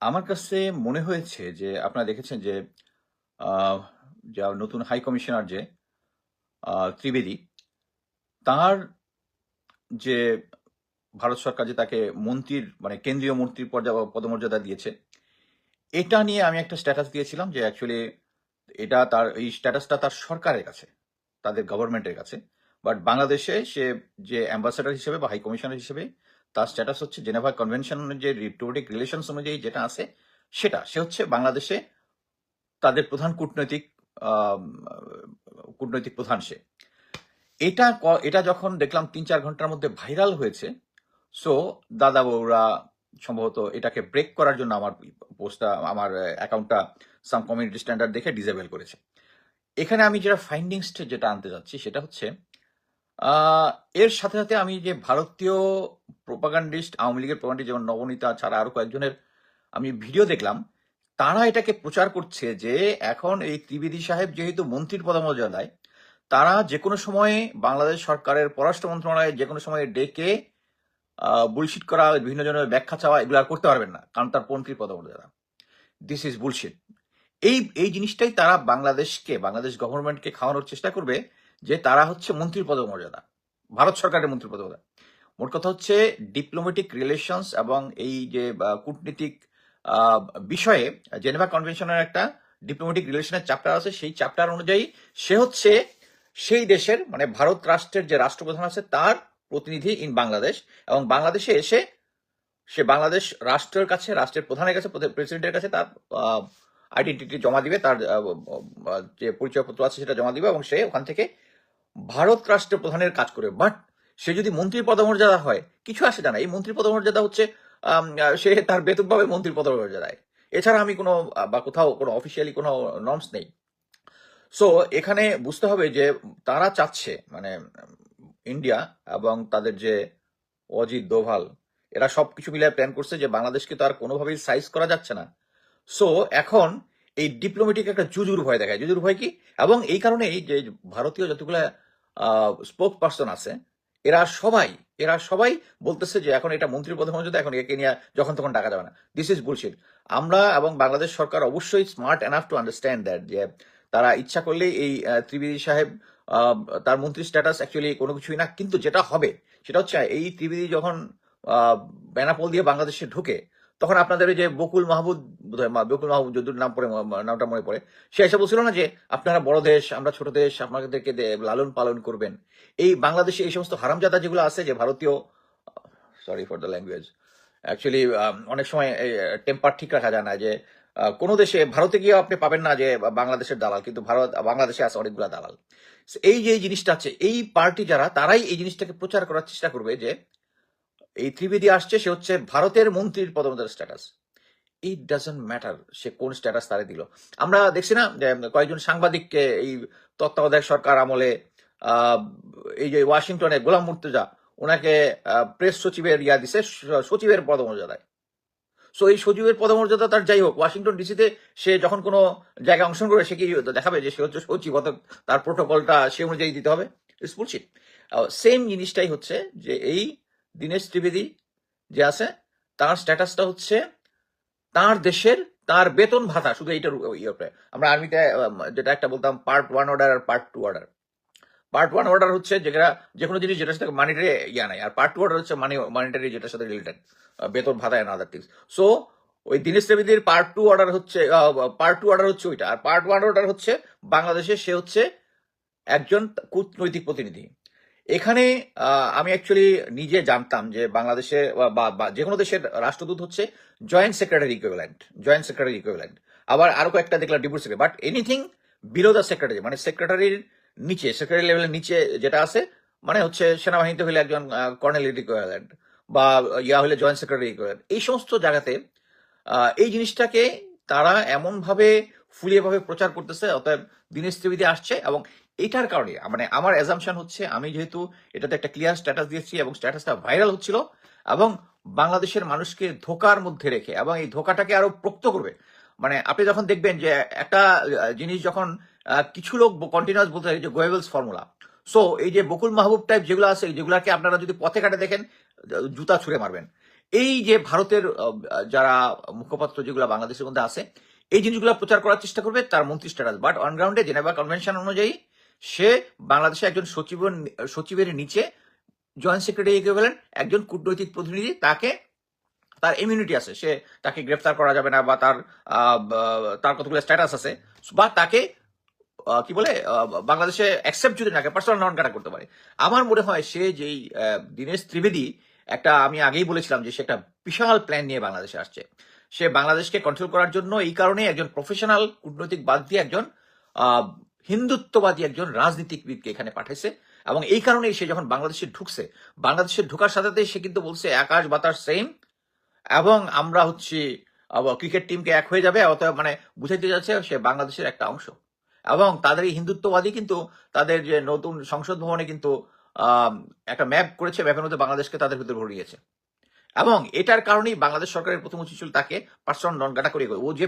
আমার কাছে মনে হয়েছে যে আপনারা দেখেছেন যে আহ, যা নতুন হাই কমিশনার যে ত্রিবেদী তার যে ভারত সরকার যে তাকে মন্ত্রীর মানে কেন্দ্রীয় মন্ত্রীর পদমর্যাদা দিয়েছে, এটা নিয়ে আমি একটা স্ট্যাটাস দিয়েছিলাম যে অ্যাকচুয়ালি এটা তার এই স্ট্যাটাসটা তার সরকারের কাছে, তাদের গভর্নমেন্টের কাছে। বাট বাংলাদেশে সে যে অ্যাম্বাসেডর হিসেবে বা হাই কমিশনার হিসেবে তার স্ট্যাটাস হচ্ছে জেনেভা কনভেনশনের যে ডিপ্লোমেটিক রিলেশনস অনুযায়ী যেটা আছে সেটা সে হচ্ছে বাংলাদেশে তাদের প্রধান কূটনৈতিক আম, কূটনৈতিক প্রধান সে। এটা যখন দেখলাম 3-4 ঘন্টার মধ্যে ভাইরাল হয়েছে, সো দাদা বউরা সম্ভবত এটাকে ব্রেক করার জন্য আমার পোস্টটা, আমার অ্যাকাউন্টটা সাম কমিউনিটি স্ট্যান্ডার্ড দেখে ডিসেবল করেছে। এখানে আমি যেটা ফাইন্ডিংস যেটা আনতে যাচ্ছি সেটা হচ্ছে আহ, এর সাথে সাথে আমি যে ভারতীয় প্রোপাগান্ডিস্ট, আওয়ামী লীগের প্রোপাগান্ডিস্ট যেমন নবনীতা ছাড়া আরো কয়েকজনের আমি ভিডিও দেখলাম, তারা এটাকে প্রচার করছে যে এখন এই ত্রিবেদী সাহেব যেহেতু মন্ত্রীর পদমর্যাদায়, তারা যে কোনো সময়ে বাংলাদেশ সরকারের পররাষ্ট্র মন্ত্রণালয়ে যে কোনো সময়ে ডেকে বুলশিট করা, বিভিন্ন জনের ব্যাখ্যা চাওয়া, এগুলো আর করতে পারবেন না, কারণ তার মন্ত্রীর পদমর্যাদা। This is bullshit. এই এই জিনিসটাই তারা বাংলাদেশ গভর্নমেন্টকে খাওয়ানোর চেষ্টা করবে যে তারা হচ্ছে মন্ত্রীর পদমর্যাদা, ভারত সরকারের মন্ত্রীর পদমর্যাদা। মোট কথা হচ্ছে ডিপ্লোম্যাটিক রিলেশনস এবং এই যে কূটনীতিক আহ, বিষয়ে জেনেভা কনভেনশনের একটা ডিপ্লোম্যাটিক রিলেশনের চ্যাপ্টার আছে, সেই চ্যাপ্টার অনুযায়ী সে হচ্ছে সেই দেশের মানে ভারত রাষ্ট্রের যে রাষ্ট্রপ্রধান আছে তার প্রতিনিধি ইন বাংলাদেশ, এবং বাংলাদেশে এসে সে বাংলাদেশ রাষ্ট্রের কাছে, রাষ্ট্রের প্রধানের কাছে, প্রেসিডেন্টের কাছে তার আইডেন্টিটি জমা দিবে, তার যে পরিচয়পত্র আছে সেটা জমা দিবে, এবং সে ওখান থেকে ভারত রাষ্ট্রের প্রধানের কাজ করবে। বাট সে যদি মন্ত্রীর পদমর্যাদা হয়, কিছু আসে যায় না। এই মন্ত্রীর পদমর্যাদা হচ্ছে সে তার বেতন পাবে মন্ত্রীর পদমর্যাদায়। এছাড়া আমি কোনো বা কোথাও কোনো অফিসিয়ালি কোনো নর্মস নেই। সো এখানে বুঝতে হবে যে তারা চাচ্ছে মানে ইন্ডিয়া এবং তাদের যে অজিত দোভাল, এরা সবকিছু মিলে প্ল্যান করছে যে বাংলাদেশকে তো আর কোনোভাবেই সাইজ করা যাচ্ছে না। সো এখন এই ডিপ্লোমেটিক একটা জুজুর ভয় দেখায়। জুজুর ভয় কি? এবং এই কারণেই যে ভারতীয় যতগুলা স্পোক পার্সন আছে, এরা সবাই এরা সবাই বলতেছে যে এখন এটা মন্ত্রী পদমর্যাদা, এখন একে নিয়ে যখন তখন ডাকা যাবে না। This is bullshit. আমরা এবং বাংলাদেশ সরকার অবশ্যই smart enough to understand that যে তারা ইচ্ছা করলেই এই ত্রিবেদী সাহেব আহ, তার মন্ত্রী স্ট্যাটাস অ্যাকচুয়ালি কোনো কিছুই না, কিন্তু যেটা হবে সেটা হচ্ছে এই ত্রিবেদী যখন বেনাপোল দিয়ে বাংলাদেশে ঢুকে, তখন আপনাদের ওই যে বকুল মাহমুদ, বোধহয় বকুল মাহমুদ যদুর নাম পড়ে, নামটা মনে পড়ে, সে এসে বলছিল না যে আপনারা বড় দেশ, আমরা ছোট দেশ, আপনাদেরকে লালন পালন করবেন। এই বাংলাদেশে এই সমস্ত হারামজাদা যেগুলো আছে যে ভারতীয়, sorry for the language, actually অনেক সময় টেম্পার ঠিক রাখা যায় না, যে কোনো দেশে ভারতে গিয়ে আপনি পাবেন না যে বাংলাদেশের দালাল, কিন্তু বাংলাদেশে আছে অনেকগুলো দালাল। So, এই যে এই জিনিসটা আছে, এই পার্টি যারা, তারাই এই জিনিসটাকে প্রচার করার চেষ্টা করবে যে এই ত্রিবেদী আসছে, সে হচ্ছে ভারতের মন্ত্রীর পদমর্যাদার স্ট্যাটাস। ইট ডাজন্ট ম্যাটার সে কোন স্ট্যাটাস তারে দিল। আমরা দেখছি না যে কয়েকজন সাংবাদিককে এই তত্ত্বাবধায়ক সরকার আমলে আহ, এই যে ওয়াশিংটনে গোলাম মুর্তজা, ওনাকে প্রেস সচিবের দিছে, সচিবের পদমর্যাদায়। সো এই সচিবের পদমর্যাদা তার যাই হোক, ওয়াশিংটন ডিসিতে সে যখন কোনো জায়গায় অংশগ্রহণ করে, সে কি দেখাবে যে সে হচ্ছে সচিব, অর্থাৎ তার প্রোটোকলটা সে অনুযায়ী দিতে হবে? It's bullshit. সেম জিনিসটাই হচ্ছে যে এই দীনেশ ত্রিবেদী যে আছে, তার স্ট্যাটাসটা হচ্ছে তার দেশের তার বেতন ভাতা, শুধু এইটার ইয়ে। আমরা আর্মিতে যেটা একটা বলতাম পার্ট 1 অর্ডার আর পার্ট 2 অর্ডার। পার্ট 1 অর্ডার হচ্ছে যেটা যে কোনো জিনিস যেটার সাথে মানিটারি ইয়া নাই, আর পার্ট 2 অর্ডার হচ্ছে মানিটারি যেটার সাথে রিলেটেড, বেতন ভাতা এন্ড আদার থিংস। সো ওই দীনেশ ত্রিবেদীর পার্ট 2 অর্ডার হচ্ছে ওইটা, আর পার্ট 1 অর্ডার হচ্ছে বাংলাদেশে সে হচ্ছে একজন কূটনৈতিক প্রতিনিধি। এখানে আমি অ্যাকচুয়ালি নিজে জানতাম যে বাংলাদেশে বা যে কোনো দেশের রাষ্ট্রদূত হচ্ছে জয়েন্ট সেক্রেটারি ইকুইভ্যালেন্ট। আবার আরো কয়েকটা দেখলাম deputy secretary, but anything below the secretary, মানে সেক্রেটারির নিচে, সেক্রেটারি লেভেলের নিচে যেটা আছে, মানে হচ্ছে সেনাবাহিনীতে হলে একজন কর্নেল ইকুইভ্যালেন্ট, বা ইয়া হলে জয়েন্ট সেক্রেটারি ইকুইভ্যালেন্ট। এই সমস্ত জায়গাতে এই জিনিসটাকে তারা এমন ভাবে ফুলিয়ে ভাবে প্রচার করতেছে, অতএব দীনেশ ত্রিবেদী আসছে। এবং এটার কারণে মানে আমার অ্যাজাম্পশন হচ্ছে, আমি যেহেতু এটাতে একটা ক্লিয়ার স্ট্যাটাস দিয়েছি এবং স্ট্যাটাসটা ভাইরাল হচ্ছিল, এবং বাংলাদেশের মানুষকে ধোকার মধ্যে রেখে এবং এই ধোকাটাকে আরো পোক্ত করবে। মানে আপনি যখন দেখবেন যে একটা জিনিস যখন কিছু লোক কন্টিনিউয়াস বলতে থাকে যে গোয়েবলস ফর্মুলা, সো এই যে বকুল মাহবুব টাইপ যেগুলো আছে, যেগুলাকে আপনারা যদি পথে ঘাটে দেখেন, জুতা ছুঁড়ে মারবেন। এই যে ভারতের যারা মুখপাত্র যেগুলো বাংলাদেশের মধ্যে আছে, এই জিনিসগুলো প্রচার করার চেষ্টা করবে তার মন্ত্রী স্ট্যাটাস, বাট অন গ্রাউন্ডে জেনেভা কনভেনশন অনুযায়ী সে বাংলাদেশে একজন সচিবের নিচে জয়েন্ট সেক্রেটারি ইকুইভ্যালেন্ট, একজন কূটনৈতিক প্রতিনিধি, তার ইমিউনিটি আছে, তাকে গ্রেফতার করা যাবে না, বা তার কতগুলো স্ট্যাটাস আছে, বা তাকে কি বলে বাংলাদেশে অ্যাকসেপ্ট যদি না করে পার্সোনাল নন কাটা করতে পারে। আমার মনে হয় সে যেই দীনেশ ত্রিবেদী, আমি আগেই বলেছিলাম যে সে একটা বিশাল প্ল্যান নিয়ে বাংলাদেশে আসছে। সে বাংলাদেশকে কন্ট্রোল করার জন্য এই কারণে একজন প্রফেশনাল কূটনৈতিক বাদ দিয়ে একজন হিন্দুত্ববাদী একজন রাজনীতিবিদকে এখানে পাঠাইছে, এবং এই কারণেই সে যখন বাংলাদেশে ঢুকছে, বাংলাদেশে ঢোকার সাথে সাথে সে কিন্তু বলছে আকাশ বাতাস সেম, এবং আমরা ক্রিকেট টিমকে এক হয়ে যাবে, অথবা মানে বুঝাইতে যাচ্ছে সে বাংলাদেশের একটা অংশ। এবং তাদের এই হিন্দুত্ববাদী কিন্তু তাদের যে নতুন সংসদ ভবনে কিন্তু একটা ম্যাপ করেছে, ম্যাপের মধ্যে বাংলাদেশকে তাদের ভিতরে ভরিয়েছে। এবং এটার কারণেই বাংলাদেশ সরকারের প্রথম উচিত ছিল তাকে পার্সোনাল নন গাটা করে, ও যে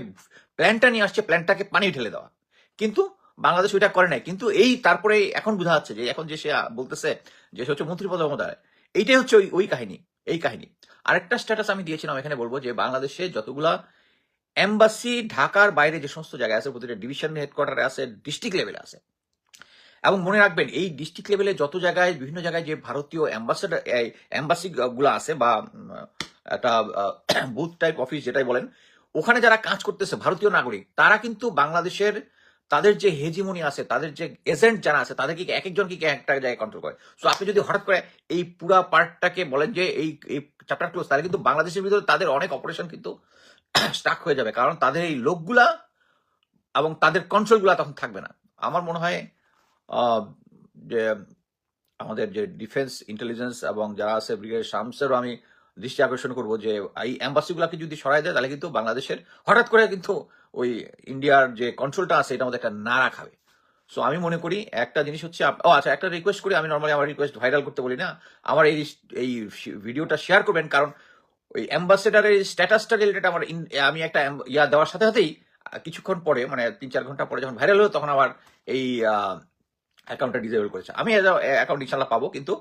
প্ল্যানটা নিয়ে আসছে প্ল্যানটাকে পানি ঢেলে দেওয়া, কিন্তু বাংলাদেশ ওইটা করে নাই। কিন্তু তারপরে এখন বোঝা যাচ্ছে যে এখন যে সে বলতেছে যে সে হচ্ছে মন্ত্রী পদমতায়, এইটাই হচ্ছে ওই কাহিনী, এই কাহিনী। আরেকটা স্ট্যাটাস আমি দিয়েছিলাম, এখানে বলবো যে বাংলাদেশে যতগুলা এম্বাসি ঢাকার বাইরে যে সমস্ত জায়গায় আছে, প্রতিটা ডিভিশন হেডকোয়ার্টারে আছে, ডিস্ট্রিক্ট লেভেলে আছে, এবং মনে রাখবেন এই ডিস্ট্রিক্ট লেভেলে যত জায়গায় বিভিন্ন জায়গায় যে ভারতীয় এম্বাসি গুলো আছে, বা একটা বুথ টাইপ অফিস যেটাই বলেন, ওখানে যারা কাজ করতেছে ভারতীয় নাগরিক, তারা কিন্তু বাংলাদেশের তাদের যে হেজিমনি আছে, তাদের যে এজেন্ট যারা আছে, তাদেরকে এক একজনকে একটা জায়গায় কন্ট্রোল করে। সো আপনি যদি হঠাৎ করে এই পুরা পার্টটাকে বলেন যে এই চ্যাপ্টার ক্লোজ, তাহলে কিন্তু বাংলাদেশের ভিতরে তাদের অনেক অপারেশন কিন্তু স্টাক হয়ে যাবে, কারণ তাদের এই লোকগুলা এবং তাদের কন্ট্রোলগুলা তখন থাকবে না। আমার মনে হয় যে আমাদের যে ডিফেন্স ইন্টেলিজেন্স এবং যারা আছে, ব্রিগেডিয়ার শামসেরও আমি দৃষ্টি আকর্ষণ করবো যে এই অ্যাম্বাসিগুলাকে যদি সরাই দেয়, তাহলে কিন্তু বাংলাদেশের হঠাৎ করে কিন্তু ওই ইন্ডিয়ার যে কন্ট্রোলটা আছে এটার মধ্যে একটা নাড়া খাবে। সো আমি মনে করি একটা জিনিস হচ্ছে, আচ্ছা একটা রিকোয়েস্ট করি, আমি নর্মালি আমার রিকোয়েস্ট ভাইরাল করতে বলি না, আমার এই ভিডিওটা শেয়ার করবেন, কারণ ওই অ্যাম্বাসেডারের স্ট্যাটাসটা রিলেটেড আমি একটা দেওয়ার সাথে সাথেই কিছুক্ষণ পরে, মানে 3-4 ঘন্টা পরে যখন ভাইরাল হলো, তখন আবার এই অ্যাকাউন্টটা ডিসেবল করেছে। আমি অ্যাকাউন্ট ইনশাল্লাহ পাবো, কিন্তু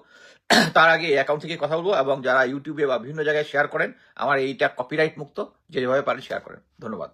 তার আগে এই অ্যাকাউন্ট থেকে কথা বলবো, এবং যারা ইউটিউবে বা বিভিন্ন জায়গায় শেয়ার করেন, আমার এইটা কপিরাইট মুক্ত, যেভাবে পারেন শেয়ার করেন। ধন্যবাদ।